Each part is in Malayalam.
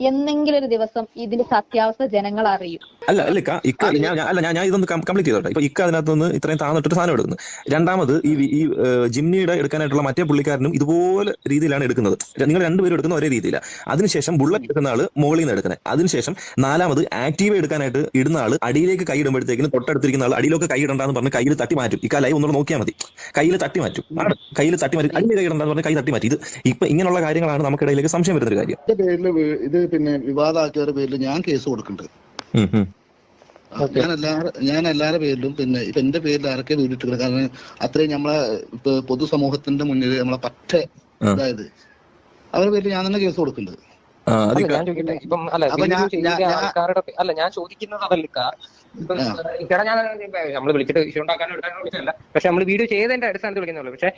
എന്നെങ്കിലും ഒരു ദിവസം ഇതിന്റെ സത്യാവസ്ഥ ജനങ്ങൾ അറിയും. ഞാൻ ഇതൊന്ന് കംപ്ലീറ്റ് ചെയ്തോട്ടെ. ഇപ്പൊ അതിനകത്ത് നിന്ന് ഇത്രയും താന്നിട്ട് സാധനം എടുക്കുന്നത്. രണ്ടാമത് ഈ ജിംനിയുടെ എടുക്കാനായിട്ടുള്ള മറ്റേ പുള്ളിക്കാരനും ഇതുപോലെ രീതിയിലാണ് എടുക്കുന്നത്. നിങ്ങൾ രണ്ടുപേരും എടുക്കുന്ന ഒരേ രീതിയിലാണ്. അതിനുശേഷം ബുള്ളറ്റ് എടുക്കുന്ന ആള് മുകളിൽ നിന്ന് എടുക്കുന്നത്. അതിനുശേഷം നാലാമത് ആക്റ്റീവ് എടുക്കാനായിട്ട് ഇടുന്ന ആള് അടിയിലേക്ക് കൈ ഇടുമ്പോഴത്തേക്കും തൊട്ടടുത്തിരിക്കുന്ന ആൾ അടിയിലൊക്കെ കൈ ഇടണ്ടെന്ന് പറഞ്ഞ് കയ്യിൽ തട്ടി മാറ്റും. ലൈവ് ഒന്നുകൂടെ നോക്കിയാൽ മതി. കയ്യിൽ തട്ടി മാറ്റും. അടിയിൽ കൈ ഇടണ്ടെന്ന് പറഞ്ഞ് കൈ തട്ടി മാറ്റി. ഇത് ഇപ്പൊ ഇങ്ങനെയുള്ള കാര്യങ്ങളാണ് നമുക്കിടയിലേക്ക് സംശയം വരുന്ന ഒരു കാര്യം. ഇത് പിന്നെ വിവാദമാക്കിയവരുടെ പേരിൽ ഞാൻ കേസ് കൊടുക്കുന്നുണ്ട്. ഞാൻ എല്ലാവരുടെ പേരിലും പിന്നെ ഇപ്പൊ എന്റെ പേരിൽ ആരൊക്കെ വീടിട്ടില്ല. കാരണം അത്രയും നമ്മളെ പൊതുസമൂഹത്തിന്റെ മുന്നിൽ നമ്മളെ പറ്റ അതായത് അവരുടെ പേരിൽ ഞാൻ തന്നെ കേസ് കൊടുക്കുന്നുണ്ട്. ഞാൻ ചോദിക്കട്ടെ, ഇപ്പം ഞാൻ ചോദിക്കുന്നത് അതല്ല. ചേട്ടാ, ഞാൻ നമ്മൾ വിളിച്ചിട്ട് ഇഷ്യൂ ഉണ്ടാക്കാനോ എടുക്കാനോ വിളിച്ചതല്ല. പക്ഷെ നമ്മൾ വീഡിയോ ചെയ്തതിന്റെ അടിസ്ഥാനത്തിൽ വിളിക്കുന്നുള്ളൂ. പക്ഷെ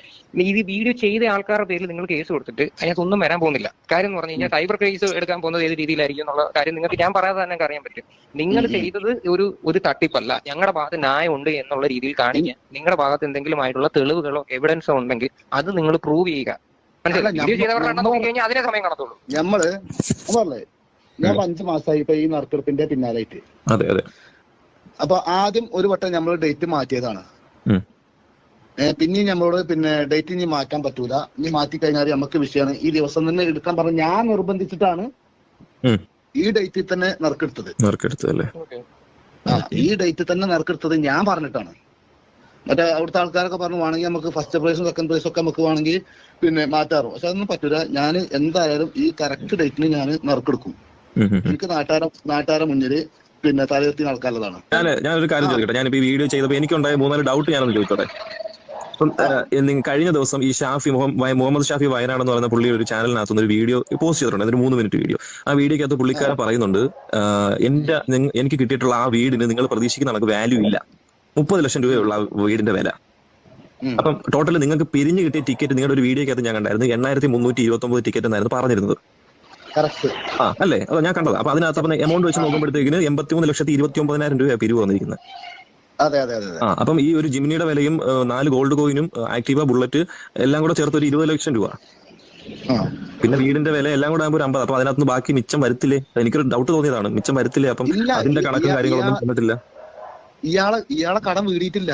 ഈ വീഡിയോ ചെയ്ത ആൾക്കാരുടെ പേരിൽ നിങ്ങൾ കേസ് കൊടുത്തിട്ട് അതിനകത്തൊന്നും വരാൻ പോകുന്നില്ല. കാര്യം എന്ന് പറഞ്ഞു കഴിഞ്ഞാൽ സൈബർ കേസ് എടുക്കാൻ പോകുന്നത് ഏത് രീതിയിലായിരിക്കും എന്നുള്ള കാര്യം നിങ്ങൾക്ക് ഞാൻ പറയാതെ തന്നെ അറിയാൻ പറ്റും. നിങ്ങൾ ചെയ്തത് ഒരു തട്ടിപ്പല്ല, ഞങ്ങളുടെ ഭാഗത്ത് ന്യായമുണ്ട് എന്നുള്ള രീതിയിൽ കാണിക്കാൻ നിങ്ങളുടെ ഭാഗത്ത് എന്തെങ്കിലും ആയിട്ടുള്ള തെളിവുകളോ എവിഡൻസോ ഉണ്ടെങ്കിൽ അത് നിങ്ങൾ പ്രൂവ് ചെയ്യുക. അതിനെ സമയം കാണത്തുള്ളൂ. ഞാൻ 5 മാസമായി ഇപ്പൊ ഈ നറുക്കെടുപ്പിന്റെ പിന്നാലായിട്ട്. അപ്പൊ ആദ്യം ഒരു വട്ടം നമ്മൾ ഡേറ്റ് മാറ്റിയതാണ്. പിന്നെയും നമ്മളോട് പിന്നെ ഡേറ്റ് ഇനി മാറ്റാൻ പറ്റൂല, ഇനി മാറ്റി കഴിഞ്ഞാൽ നമുക്ക് വിഷയമാണ്, ഈ ദിവസം തന്നെ എടുക്കാൻ പറഞ്ഞ ഞാൻ നിർബന്ധിച്ചിട്ടാണ് ഈ ഡേറ്റിൽ തന്നെ നറുക്കെടുത്തത്. ഈ ഡേറ്റിൽ തന്നെ നറുക്കെടുത്തത് ഞാൻ പറഞ്ഞിട്ടാണ്. മറ്റേ അവിടുത്തെ ആൾക്കാരൊക്കെ പറഞ്ഞു വേണമെങ്കിൽ നമുക്ക് ഫസ്റ്റ് പ്രൈസും സെക്കൻഡ് പ്രൈസും ഒക്കെ നമുക്ക് വേണമെങ്കിൽ പിന്നെ മാറ്റാറോ. പക്ഷെ അതൊന്നും പറ്റൂല. ഞാൻ എന്തായാലും ഈ കറക്റ്റ് ഡേറ്റിന് ഞാൻ നറുക്കെടുക്കും. എനിക്ക് നാട്ടുകാരെ മുന്നിൽ പിന്നെ തലയെത്തി നടക്കാനുള്ളതാണ്. ഞാനൊരു കാര്യം ചോദിക്കട്ടെ. ഞാനിപ്പോ ഈ വീഡിയോ ചെയ്തപ്പോൾ എനിക്കുണ്ടായ 3-4 ഡൗട്ട് ഞാനൊന്ന് ചോദിച്ചോട്ടെ. അപ്പം കഴിഞ്ഞ ദിവസം ഈ മുഹമ്മദ് ഷാഫി വയനാട് എന്ന് പറയുന്ന പുള്ളി ഒരു ചാനലിനകത്തുനിന്ന് ഒരു വീഡിയോ പോസ്റ്റ് ചെയ്തിട്ടുണ്ട്. അതൊരു 3 മിനിറ്റ് വീഡിയോ. ആ വീഡിയോക്കകത്ത് പുള്ളിക്കാരൻ പറയുന്നുണ്ട്, എനിക്ക് കിട്ടിയിട്ടുള്ള ആ വീടിന് നിങ്ങൾ പ്രതീക്ഷിക്കുന്ന കണക്ക് വാല്യൂ ഇല്ല, 30 ലക്ഷം രൂപയുള്ള വീടിന്റെ വില. അപ്പം ടോട്ടൽ നിങ്ങൾക്ക് പിരിഞ്ഞു കിട്ടിയ ടിക്കറ്റ് നിങ്ങളുടെ ഒരു വീഡിയോക്കകത്ത് ഞാൻ കണ്ടായിരുന്നു 8329 ടിക്കറ്റ് എന്നായിരുന്നു പറഞ്ഞിരുന്നത്. അല്ലേ? അതോ ഞാൻ കണ്ടത്. അപ്പൊ അതിനകത്ത് എമൗണ്ട് വെച്ച് നോക്കുമ്പോഴത്തേക്കിന് 83,29,000 രൂപ പിരിവ് വന്നിരിക്കുന്നത്. അപ്പം ഈ ഒരു ജിംനിയുടെ വിലയും 4 ഗോൾഡ് കോയിനും ആക്റ്റീവ ബുള്ളറ്റ് എല്ലാം കൂടെ ചേർത്ത് ഒരു 20 ലക്ഷം രൂപ. പിന്നെ വീടിന്റെ വില എല്ലാം കൂടെ ആകുമ്പോൾ 50. അപ്പൊ അതിനകത്ത് ബാക്കി മിച്ചം വരത്തില്ലേ? എനിക്കൊരു ഡൗട്ട് തോന്നിയതാണ്, മിച്ചം വരത്തില്ലേ? അപ്പം അതിന്റെ കണക്കും കാര്യങ്ങളൊന്നും തന്നിട്ടില്ല. ഇയാളെ കടം വീടിയിട്ടില്ല.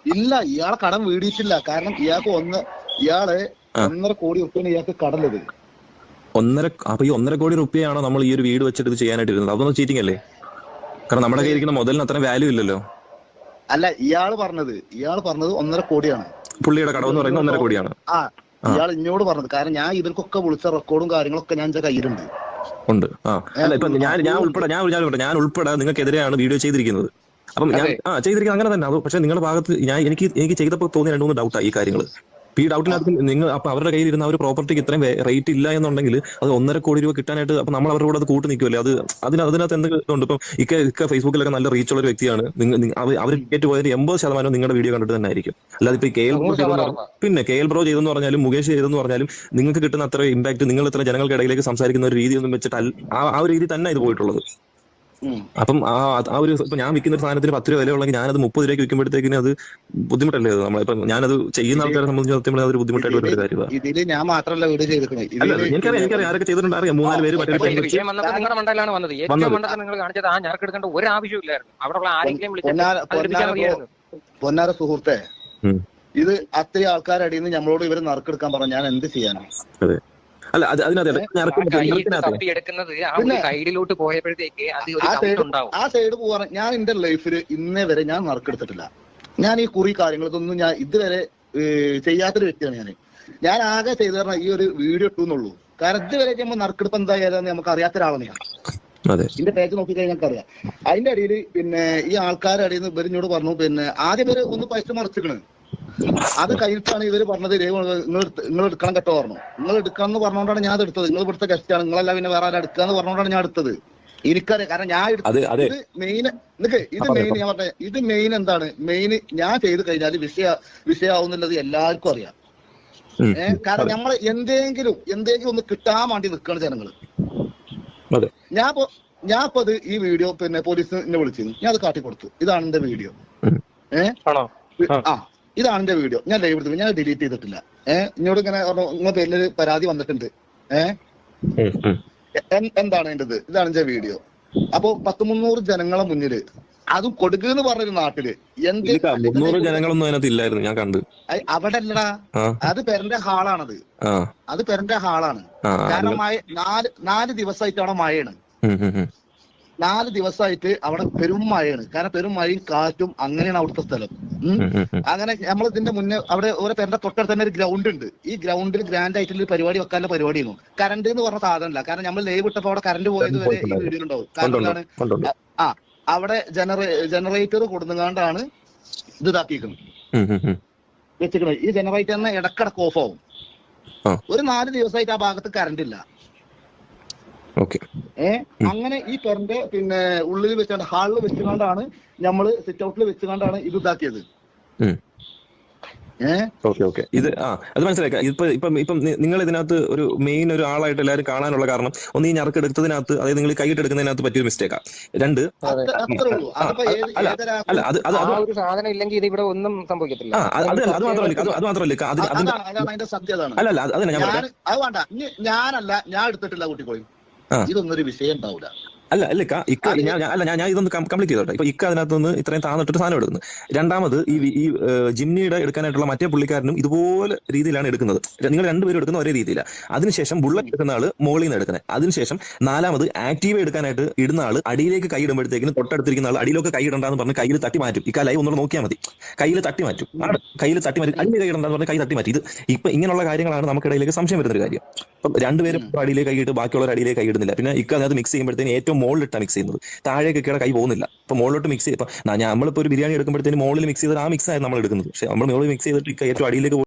ഇല്ല, ഇയാളെ കടം വീടിയിട്ടില്ല. കാരണം ഇയാൾക്ക് 1.5 കോടി റുപ്യാണ് ഇയാൾക്ക് കടലത്. അപ്പൊ ഈ 1.5 കോടി റുപ്യയാണോ നമ്മൾ ഈ ഒരു വീട് വെച്ചിട്ട് ഇത് ചെയ്യാനായിട്ട് ഇരുന്നത്? അതൊന്നും ചീറ്റിംഗ് അല്ലേ? കാരണം നമ്മുടെ കയ്യിൽ ഇരിക്കുന്ന മുതലിന് അത്ര വാല്യൂ ഇല്ലല്ലോ. അല്ല, ഇയാള് പറഞ്ഞത് 1.5 കോടിയാണ്. പുള്ളിയുടെ കടമെന്ന് പറയുന്നത് 1.5 കോടിയാണ്. ഇയാൾ ഇന്നോട് പറഞ്ഞത്. കാരണം ഞാൻ ഇവർക്കൊക്കെ വിളിച്ച റെക്കോർഡും കാര്യങ്ങളൊക്കെ ഞാൻ എന്റെ കയ്യിലുണ്ട്. അല്ല, ഇപ്പൊ ഞാൻ ഉൾപ്പെടെ നിങ്ങൾക്കെതിരെയാണ് വീഡിയോ ചെയ്തിരിക്കുന്നത്. അപ്പം ഞാൻ ചെയ്തിരിക്കുന്നത് അങ്ങനെ തന്നെ. അത് പക്ഷെ നിങ്ങളുടെ ഭാഗത്ത് എനിക്ക് ചെയ്തപ്പോൾ തോന്നിയ 2-3 ഡൗട്ടാണ് ഈ കാര്യങ്ങൾ. ഈ ഡൗട്ടിനകത്ത് നിങ്ങൾ അപ്പൊ അവരുടെ കയ്യിൽ ഇരുന്ന ഒരു പ്രോപ്പർട്ടിക്ക് ഇത്രയും റേറ്റ് ഇല്ല എന്നുണ്ടെങ്കിൽ അത് 1.5 കോടി രൂപ കിട്ടാനായിട്ട് അപ്പൊ നമ്മൾ അവരുടെ കൂടെ അത് കൂട്ടി നിൽക്കുമല്ലേ? അത് അതിനകത്ത് എന്തെങ്കിലും ഉണ്ട്. ഇപ്പം ഇക്ക ഫേസ്ബുക്കിലൊക്കെ നല്ല റീച്ച് ഉള്ള ഒരു വ്യക്തിയാണ്. അവർ ടിക്കറ്റ് പോയതിന് 80% നിങ്ങളുടെ വീഡിയോ കണ്ടിട്ട് തന്നെ ആയിരിക്കും. അല്ലാതെ ഇപ്പൊ കെ എൽ ബ്രോ ചെയ്തെന്ന് പറഞ്ഞാലും മുകേഷ് ചെയ്തെന്ന് പറഞ്ഞാലും നിങ്ങൾക്ക് കിട്ടുന്ന അത്ര ഇമ്പാക്ട്, നിങ്ങൾ ഇത്ര ജനങ്ങൾക്കിടയിലേക്ക് സംസാരിക്കുന്ന ഒരു രീതി ഒന്നും വെച്ചിട്ട് ആ ഒരു രീതി തന്നെ ഇത് പോയിട്ടുള്ളത്. അപ്പം ആ ഒരു ഇപ്പൊ ഞാൻ വിൽക്കുന്ന ഒരു സാധനത്തിന് 10 രൂപ വില ഉള്ളെങ്കിൽ ഞാനത് 30 രൂപയ്ക്ക് വിൽക്കുമ്പോഴത്തേക്കിന് അത് ബുദ്ധിമുട്ടല്ലേ? നമ്മളിപ്പോ ഞാനത് ചെയ്യുന്ന ആൾക്കാരെ സംബന്ധിച്ച് അതൊരു ബുദ്ധിമുട്ടായിട്ട് ഒരു കാര്യമാണ്. ഇതില് ഞാൻ മാത്രമല്ല വീഡിയോ ചെയ്തിരിക്കുന്നത്. എനിക്കറിയാം ആരൊക്കെ ചെയ്തിട്ടുണ്ട്, അറിയാം. 3-4 പേര് നിങ്ങളുടെ മണ്ടയിലാണ് വന്നത്. ഏറ്റവും മണ്ടത്തിൽ നിങ്ങൾ കാണിച്ചത് ആ ഞാനെടുക്കേണ്ട ഒരു ആവശ്യമില്ലായിരുന്നു. അവിടെ ആരെങ്കിലും പൊന്നാര സുഹൃത്തെ, ഇത് അത്രയും ആൾക്കാരടിയിൽ നിന്ന് നമ്മളോട് ഇവര് നറുക്കെടുക്കാൻ പറഞ്ഞ ഞാൻ എന്ത് ചെയ്യാനാണ്? അല്ല, ആ സൈഡ് പോവാൻ ഞാൻ എന്റെ ലൈഫിൽ ഇന്നേ വരെ ഞാൻ നറുക്കെടുത്തിട്ടില്ല. ഞാൻ ഈ കുറി കാര്യങ്ങളൊന്നും ഞാൻ ഇതുവരെ ചെയ്യാത്തൊരു വ്യക്തിയാണ്. ഞാൻ ആകെ ചെയ്തു പറഞ്ഞ ഈ ഒരു വീഡിയോ ഇട്ടുന്നുള്ളൂ. കാരണം ഇതുവരെ ചെയ്യുമ്പോൾ നറുക്കെടുപ്പ് എന്തായാലും നമുക്ക് അറിയാത്ത ഒരാളാണ് ഞാൻ. ഇതിന്റെ പേജ് നോക്കി കഴിഞ്ഞാൽ നമുക്ക് അറിയാം. അതിന്റെ അടിയിൽ പിന്നെ ഈ ആൾക്കാരുടെ അടിയിൽ നിന്ന് ഇവരിഞ്ഞോട് പറഞ്ഞു, പിന്നെ ആദ്യം ഇവര് ഒന്ന് പൈസ മറിച്ചിക്കണ്. അത് കഴിഞ്ഞിട്ടാണ് ഇവര് പറഞ്ഞത് നിങ്ങൾ എടുക്കണം കേട്ടോ പറഞ്ഞു. നിങ്ങൾ എടുക്കണം എന്ന് പറഞ്ഞുകൊണ്ടാണ് ഞാൻ എടുത്തത്. നിങ്ങൾ ഇവിടുത്തെ ഗസ്റ്റാണ്, നിങ്ങളല്ല പിന്നെ വേറെ ആരും എടുക്കാന്ന് പറഞ്ഞുകൊണ്ടാണ് ഞാൻ എടുത്തത്. എനിക്കറിയാം. കാരണം ഞാൻ ഇത് മെയിൻ ഞാൻ പറഞ്ഞ ഇത് മെയിൻ എന്താണ്, മെയിൻ ഞാൻ ചെയ്ത് കഴിഞ്ഞാൽ വിഷയാവുന്നുള്ളത് എല്ലാവർക്കും അറിയാം. കാരണം നമ്മൾ എന്തെങ്കിലും ഒന്ന് കിട്ടാൻ വേണ്ടി നിൽക്കുകയാണ് ജനങ്ങള്. ഞാൻ ഇപ്പൊ ഈ വീഡിയോ പിന്നെ പോലീസിനെ വിളിച്ചിരുന്നു, ഞാൻ അത് കാട്ടിക്കൊടുത്തു. ഇതാണ് എന്റെ വീഡിയോ. ഇതാണ് എന്റെ വീഡിയോ. ഞാൻ ലൈവ് എടുത്തു, ഞാൻ ഡിലീറ്റ് ചെയ്തിട്ടില്ല. ഇങ്ങോട്ട് ഇങ്ങനെ നിങ്ങളുടെ പേരിൽ പരാതി വന്നിട്ടുണ്ട്. എന്താണ് അതിൻ്റെത്? ഇതാണ് എന്റെ വീഡിയോ. അപ്പൊ 100-300 ജനങ്ങളെ മുന്നില്, അതും കൊടുക്കുക എന്ന് പറഞ്ഞൊരു നാട്ടില് എന്ത് 300 ജനങ്ങളൊന്നും അതിനകത്ത് ഇല്ലായിരുന്നു, ഞാൻ കണ്ടു. അവിടെ അല്ലടാ, അത് പെരന്റെ ഹാളാണത്, അത് പെരന്റെ ഹാളാണ്. കാരണം മഴ 4 ദിവസമായിട്ട് അവിടെ മഴയാണ്. 4 ദിവസമായിട്ട് അവിടെ പെരും മഴയാണ്. കാരണം പെരും മഴയും കാറ്റും, അങ്ങനെയാണ് അവിടുത്തെ സ്ഥലം. അങ്ങനെ നമ്മൾ ഇതിന്റെ മുന്നേ അവിടെ ഓരോ പേരുടെ തൊട്ടടുത്ത് തന്നെ ഒരു ഗ്രൗണ്ട് ഉണ്ട്. ഈ ഗ്രൗണ്ടിൽ ഗ്രാൻഡ് ആയിട്ടുള്ള ഒരു പരിപാടി വെക്കാനുള്ള പരിപാടിയായിരുന്നു. കറണ്ട് എന്ന് പറഞ്ഞ സാധനമല്ല. കാരണം നമ്മൾ ലൈവ് ഇട്ടപ്പോ അവിടെ കറണ്ട് പോയത് വരെ ഈ വീഡിയോ ഉണ്ടാവും. കാരണം എന്താണ്, അവിടെ ജനറേറ്റർ കൊടുങ്ങാണ്ടാണ് ഇത് ഇതാക്കിയിരിക്കുന്നത്, വെച്ചിരിക്കുന്നത്. ഈ ജനറേറ്ററിന് ഇടക്കിടക്ക് ഓഫ് ആവും. ഒരു 4 ദിവസമായിട്ട് ആ ഭാഗത്ത് കറണ്ട് ഇല്ല. അങ്ങനെ ഈ പെരന്റെ പിന്നെ ഉള്ളിൽ വെച്ചാണ്ട് ഹാളിൽ വെച്ചുകൊണ്ടാണ് നമ്മള് സിറ്റ് ഔട്ടിൽ വെച്ചുകൊണ്ടാണ് ഇത് ഇതാക്കിയത്. ഇത് അത് മനസ്സിലാക്കാം. ഇപ്പം നിങ്ങൾ ഇതിനകത്ത് ഒരു മെയിൻ ഒരു ആളായിട്ട് എല്ലാവരും കാണാനുള്ള കാരണം ഒന്ന്, ഈ ഞറക്കെടുത്തതിനകത്ത്, അതായത് നിങ്ങൾ കൈയിട്ടെടുക്കുന്നതിനകത്ത് പറ്റിയൊരു മിസ്റ്റേക്കാ. 2 ഒരു സാധനം ഇല്ലെങ്കിൽ ഇത് ഇവിടെ ഒന്നും സംഭവിക്കത്തില്ല. അത് മാത്രമല്ല അല്ല അതല്ല ഞാൻ ഞാൻ എടുത്തിട്ടില്ല കുട്ടിക്കോളി, ഇതൊന്നൊരു വിഷയം ഉണ്ടാവില്ല. അല്ല ഞാൻ ഇതൊന്ന് കംപ്ലീറ്റ് ചെയ്തോട്ടെ. ഇപ്പൊ അതിനകത്ത് നിന്ന് ഇത്രയും താന്നിട്ട് സാധനം എടുക്കുന്നത്. രണ്ടാമത് ഈ ജിംനിയുടെ എടുക്കാനായിട്ടുള്ള മറ്റേ പുള്ളിക്കാരനും ഇതുപോലെ രീതിയിലാണ് എടുക്കുന്നത്. നിങ്ങൾ രണ്ടുപേരും എടുക്കുന്ന ഒരേ രീതിയിലാണ്. അതിനുശേഷം ബുള്ളറ്റ് എടുക്കുന്ന ആള് മുകളിൽ നിന്ന് എടുക്കുന്നത്. അതിനുശേഷം 4ാമത് ആക്റ്റീവ് എടുക്കാനായിട്ട് ഇടുന്ന ആള് അടിയിലേക്ക് കൈ ഇടുമ്പോഴത്തേക്കും തൊട്ടടുത്തിരിക്കുന്ന ആൾ അടിയിലൊക്കെ കൈ ഇടണ്ടെന്ന് പറഞ്ഞ് കയ്യിൽ തട്ടി മാറ്റും. ലൈവ് ഒന്നുകൂടെ നോക്കിയാൽ മതി, കയ്യിൽ തട്ടി മാറ്റും. അടിയിൽ കൈ ഇടണ്ടെന്ന് പറഞ്ഞ് കൈ തട്ടി മാറ്റി. ഇത് ഇപ്പൊ ഇങ്ങനെയുള്ള കാര്യങ്ങളാണ് നമുക്കിടയിലേക്ക് സംശയം വരുന്നൊരു കാര്യം. ഇപ്പം രണ്ടുപേരും അടിയിലേക്ക് കൈയിട്ട് ബാക്കിയുള്ളവർ അടിയിലേക്ക് കൈ ഇടുന്നില്ല. പിന്നെ അതിനകത്ത് മിക്സ് ചെയ്യുമ്പോഴത്തേക്കും ഏറ്റവും മുകളിലിട്ടാണ് മിക്സ് ചെയ്യുന്നത്, താഴേക്കൊക്കെ കൈ പോകുന്നില്ല. ഇപ്പൊ മുകളിലോട്ട് മിക്സ് ചെയ്യും. നമ്മളിപ്പോ ഒരു ബിരിയാണി എടുക്കുമ്പോഴത്തേക്കും മുകളിൽ മിക്സ് ചെയ്ത് ആ മിക്സ് ആയി നമ്മൾ എടുക്കുന്നത്. പക്ഷെ നമ്മൾ മുകളിൽ മിക്സ് ചെയ്തിട്ട് ഏറ്റവും അടിയിലേക്ക്